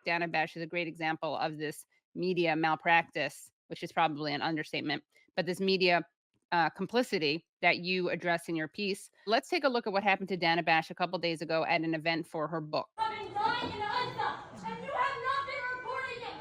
Dana Bash is a great example of this media malpractice, which is probably an understatement, but this media complicity that you address in your piece. Let's take a look at what happened to Dana Bash a couple days ago at an event for her book. I've been dying in Gaza, and you have not been reporting it.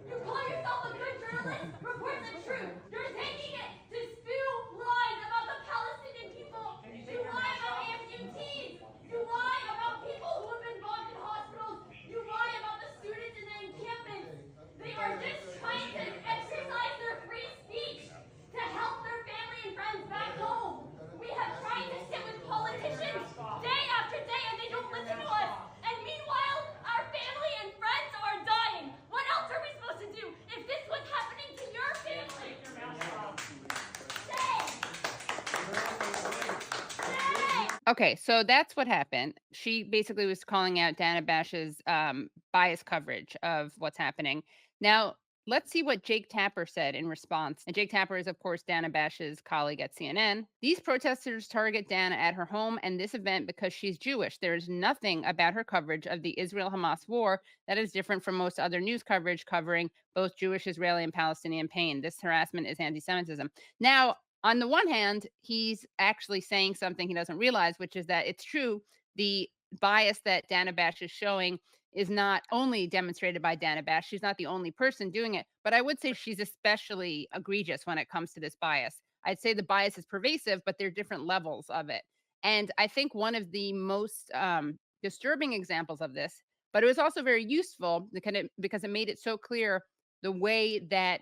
You call yourself a good journalist, report the truth. You're taking it to spew lies about the Palestinian people. You lie about amputees. You lie about people who have been bombed in hospitals. You lie about the students in the encampments. They are just trying to exercise their free speech to help their family and friends back home. We have tried to sit with politicians day after day, and they don't listen to us. And meanwhile, our family and friends are dying. What else are we supposed to do if this was happening to your family? Okay, so that's what happened. She basically was calling out Dana Bash's biased coverage of what's happening. Now, let's see what Jake Tapper said in response. And Jake Tapper is, of course, Dana Bash's colleague at CNN. These protesters target Dana at her home and this event because she's Jewish. There is nothing about her coverage of the Israel-Hamas war that is different from most other news coverage covering both Jewish, Israeli, and Palestinian pain. This harassment is anti-Semitism. Now, on the one hand, he's actually saying something he doesn't realize, which is that it's true. The bias that Dana Bash is showing is not only demonstrated by Dana Bash. She's not the only person doing it, but I would say she's especially egregious when it comes to this bias. I'd say the bias is pervasive, but there are different levels of it. And I think one of the most disturbing examples of this, but it was also very useful because it made it so clear the way that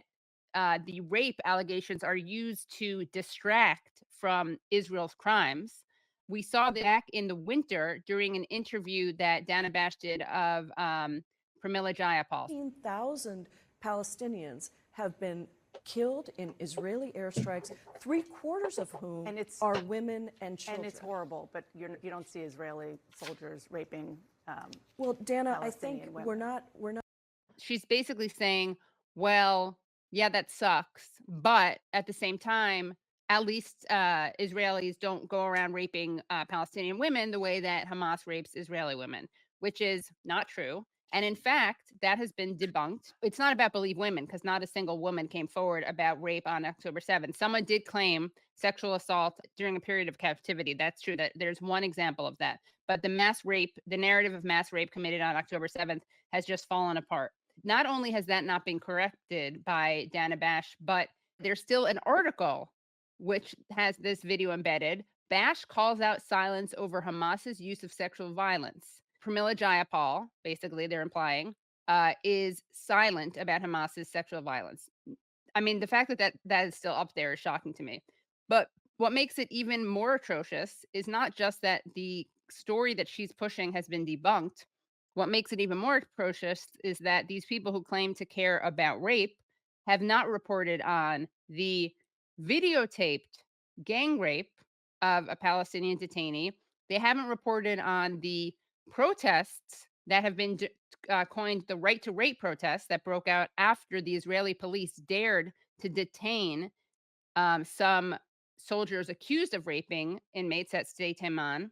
the rape allegations are used to distract from Israel's crimes. We saw that back in the winter during an interview that Dana Bash did of Pramila Jayapal. 15,000 Palestinians have been killed in Israeli airstrikes, 3/4 of whom are women and children. And it's horrible, but you don't see Israeli soldiers raping. Well, Dana, I think Palestinian we're women. not. She's basically saying, well, yeah, that sucks, but at the same time, at least Israelis don't go around raping Palestinian women the way that Hamas rapes Israeli women, which is not true. And in fact, that has been debunked. It's not about Believe Women because not a single woman came forward about rape on October 7th. Someone did claim sexual assault during a period of captivity. That's true. That there's one example of that. But the mass rape, the narrative of mass rape committed on October 7th has just fallen apart. Not only has that not been corrected by Dana Bash, but there's still an article which has this video embedded. Bash calls out silence over Hamas's use of sexual violence. Pramila Jayapal, basically they're implying, is silent about Hamas's sexual violence. I mean, the fact that is still up there is shocking to me. But what makes it even more atrocious is not just that the story that she's pushing has been debunked. What makes it even more atrocious is that these people who claim to care about rape have not reported on the videotaped gang rape of a Palestinian detainee. They haven't reported on the protests that have been coined the right to rape protests that broke out after the Israeli police dared to detain some soldiers accused of raping inmates at Sde Taiman.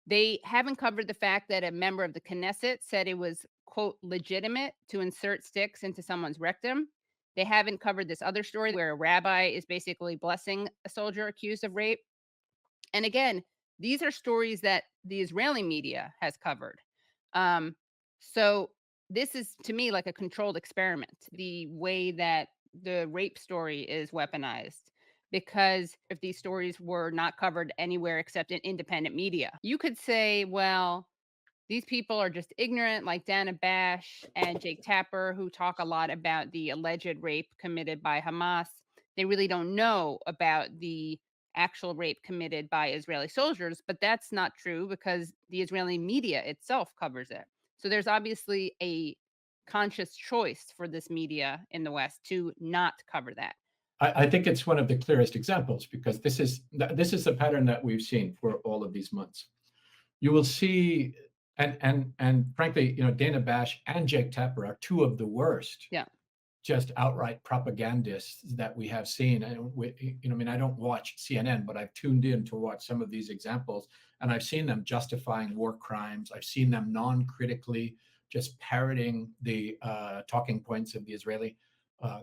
They haven't covered the fact that a member of the Knesset said it was, quote, legitimate to insert sticks into someone's rectum. They haven't covered this other story where a rabbi is basically blessing a soldier accused of rape. And again, these are stories that the Israeli media has covered. So this is, to me, like a controlled experiment, the way that the rape story is weaponized. Because if these stories were not covered anywhere except in independent media, you could say, well, these people are just ignorant, like Dana Bash and Jake Tapper, who talk a lot about the alleged rape committed by Hamas. They really don't know about the actual rape committed by Israeli soldiers, but that's not true because the Israeli media itself covers it. So there's obviously a conscious choice for this media in the West to not cover that. I think it's one of the clearest examples because this is a pattern that we've seen for all of these months. You will see, and frankly, Dana Bash and Jake Tapper are two of the worst just outright propagandists that we have seen. And I mean, I don't watch CNN, but I've tuned in to watch some of these examples, and I've seen them justifying war crimes. I've seen them non-critically just parroting the talking points of the Israeli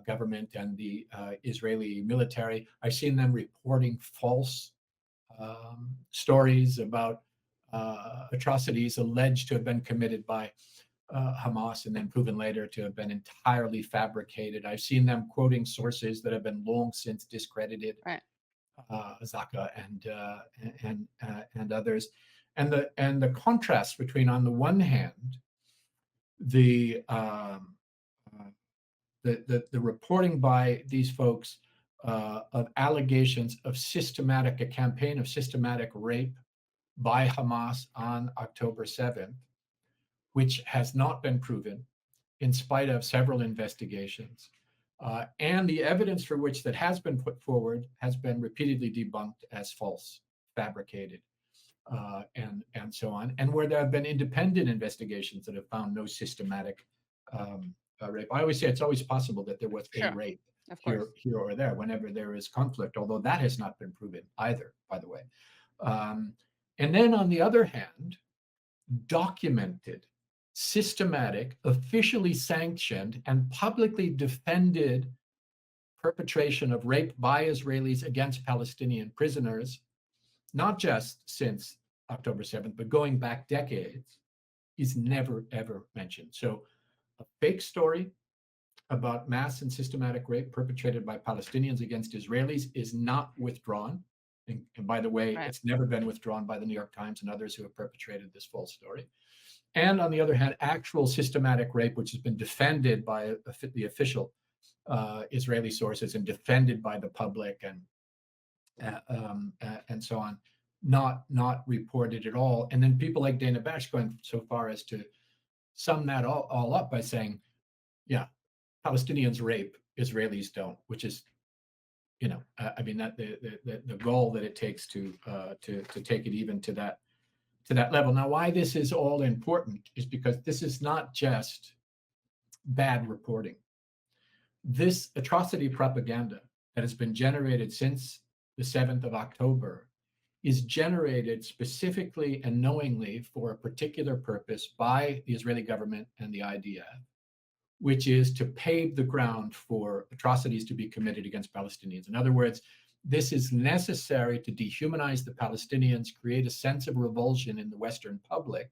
government and the Israeli military. I've seen them reporting false stories about atrocities alleged to have been committed by Hamas and then proven later to have been entirely fabricated. I've seen them quoting sources that have been long since discredited, Right. Zaka and others, and the contrast between, on the one hand, the reporting by these folks of allegations of a campaign of systematic rape by Hamas on October 7th, which has not been proven in spite of several investigations. And the evidence for which that has been put forward has been repeatedly debunked as false, fabricated, and so on. And where there have been independent investigations that have found no systematic rape. I always say it's always possible that there was a Sure. rape Of course. here or there whenever there is conflict, although that has not been proven either, by the way. And then on the other hand, documented, systematic, officially sanctioned, and publicly defended perpetration of rape by Israelis against Palestinian prisoners, not just since October 7th, but going back decades, is never, ever mentioned. So a fake story about mass and systematic rape perpetrated by Palestinians against Israelis is not withdrawn. And by the way, Right. it's never been withdrawn by the New York Times and others who have perpetrated this false story. And on the other hand, actual systematic rape, which has been defended by the official Israeli sources and defended by the public and so on, not reported at all. And then people like Dana Bash going so far as to sum that all up by saying, yeah, Palestinians rape, Israelis don't, which is, I mean, that the goal that it takes to take it even to that level. Now, why this is all important is because this is not just bad reporting. This atrocity propaganda that has been generated since the 7th of October is generated specifically and knowingly for a particular purpose by the Israeli government and the IDF, which is to pave the ground for atrocities to be committed against Palestinians. In other words, this is necessary to dehumanize the Palestinians, create a sense of revulsion in the Western public,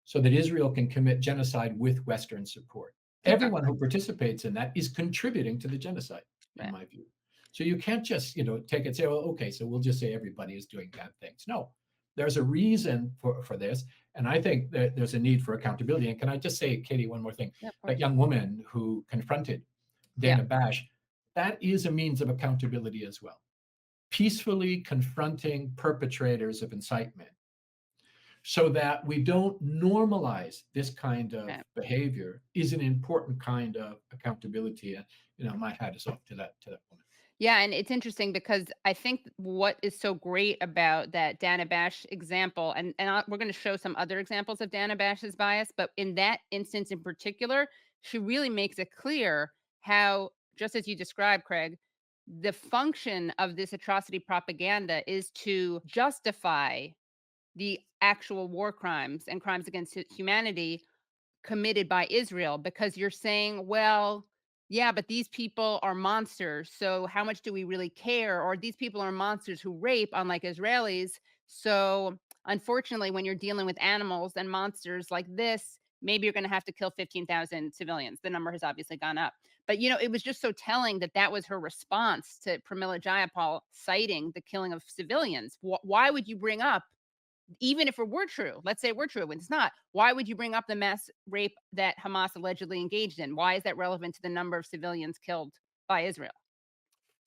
so that Israel can commit genocide with Western support. Everyone who participates in that is contributing to the genocide, in my view. So you can't just, take it and say, well, okay, so we'll just say everybody is doing bad things. No, there's a reason for this. And I think that there's a need for accountability. And can I just say, Katie, one more thing? That young woman who confronted Dana Bash, that is a means of accountability as well. Peacefully confronting perpetrators of incitement so that we don't normalize this kind of behavior is an important kind of accountability. And, my hat is off to that woman. Yeah, and it's interesting because I think what is so great about that Dana Bash example, and we're going to show some other examples of Dana Bash's bias, but in that instance in particular, she really makes it clear how, just as you described, Craig, the function of this atrocity propaganda is to justify the actual war crimes and crimes against humanity committed by Israel, because you're saying, well, yeah, but these people are monsters. So how much do we really care? Or these people are monsters who rape, unlike Israelis. So unfortunately, when you're dealing with animals and monsters like this, maybe you're going to have to kill 15,000 civilians. The number has obviously gone up. But, it was just so telling that that was her response to Pramila Jayapal citing the killing of civilians. Why would you bring up, even if it were true, let's say it were true, when it's not, why would you bring up the mass rape that Hamas allegedly engaged in? Why is that relevant to the number of civilians killed by Israel?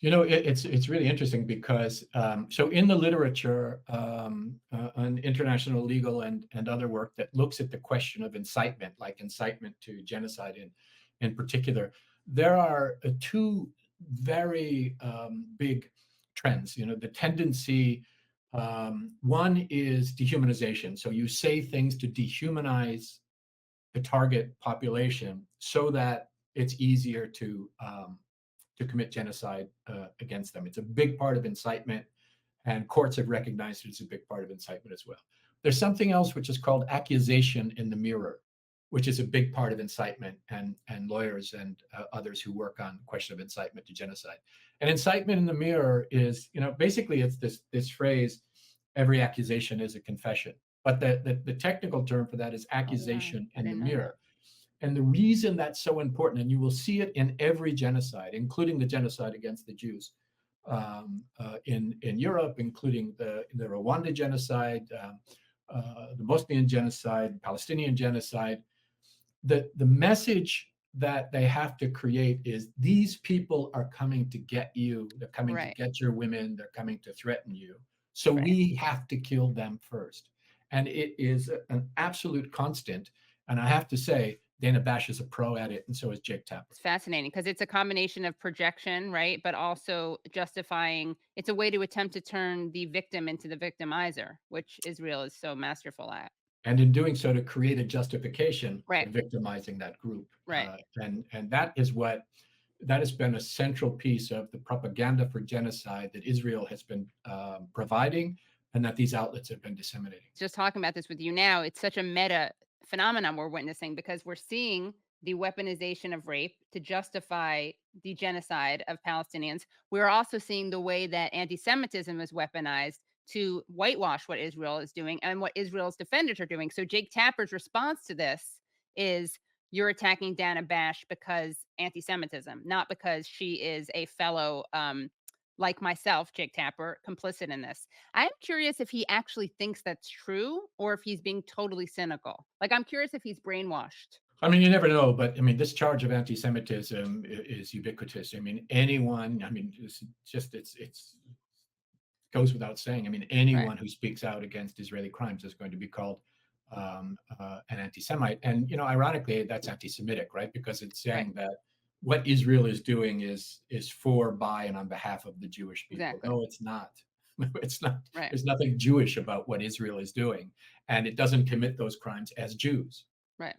It's really interesting because so in the literature on international legal and other work that looks at the question of incitement, like incitement to genocide in particular, there are two very big trends. The tendency, one is dehumanization. So you say things to dehumanize the target population so that it's easier to commit genocide against them. It's a big part of incitement, and courts have recognized it's a big part of incitement as well. There's something else which is called accusation in the mirror, which is a big part of incitement, and lawyers and others who work on the question of incitement to genocide. And incitement in the mirror is, basically it's this phrase, every accusation is a confession. But the technical term for that is Oh, wow. accusation I in the didn't know that. mirror. And the reason that's so important, and you will see it in every genocide, including the genocide against the Jews in Europe, including the Rwanda genocide, the Bosnian genocide, Palestinian genocide, the message that they have to create is these people are coming to get you, they're coming to Right. get your women, they're coming to threaten you. So Right. we have to kill them first. And it is an absolute constant. And I have to say, Dana Bash is a pro at it, and so is Jake Tapper. It's fascinating because it's a combination of projection, right? But also justifying. It's a way to attempt to turn the victim into the victimizer, which Israel is so masterful at. And in doing so, to create a justification for Right. victimizing that group. Right. And that has been a central piece of the propaganda for genocide that Israel has been providing, and that these outlets have been disseminating. Just talking about this with you now, it's such a meta phenomenon we're witnessing because we're seeing the weaponization of rape to justify the genocide of Palestinians. We're also seeing the way that anti Semitism is weaponized to whitewash what Israel is doing and what Israel's defenders are doing. So, Jake Tapper's response to this is you're attacking Dana Bash because anti Semitism, not because she is a fellow, like myself, Jake Tapper, complicit in this. I'm curious if he actually thinks that's true or if he's being totally cynical. Like, I'm curious if he's brainwashed. I mean, you never know, but I mean, this charge of anti-Semitism is ubiquitous. I mean, anyone. I mean, it's goes without saying. I mean, Right. anyone who speaks out against Israeli crimes is going to be called an anti-Semite. And ironically, that's anti-Semitic, right? Because it's Right. saying that what Israel is doing is for, by, and on behalf of the Jewish people. Exactly. No, it's not. No, it's not. Right. There's nothing Jewish about what Israel is doing, and it doesn't commit those crimes as Jews. Right.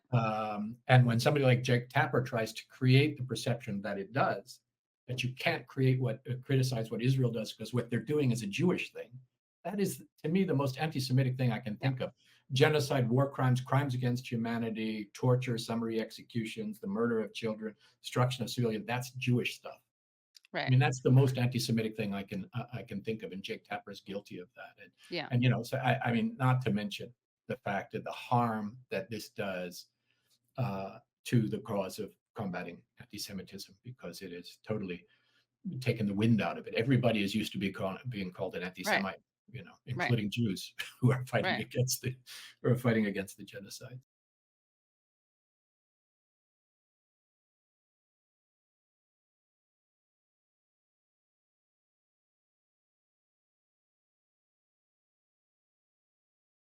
And when somebody like Jake Tapper tries to create the perception that it does, that you can't criticize what Israel does because what they're doing is a Jewish thing, that is, to me, the most anti-Semitic thing I can Yeah. think of. Genocide, war crimes, crimes against humanity, torture, summary executions, the murder of children, destruction of civilians, that's Jewish stuff. I Right. mean, that's the most anti-Semitic thing I can think of, and Jake Tapper is guilty of that. Yeah. And so I mean, not to mention the fact that the harm that this does to the cause of combating anti-Semitism, because it is totally taken the wind out of it. Everybody is used to being called an Right. anti-Semite, Right. including Jews who are fighting Right. against the genocide.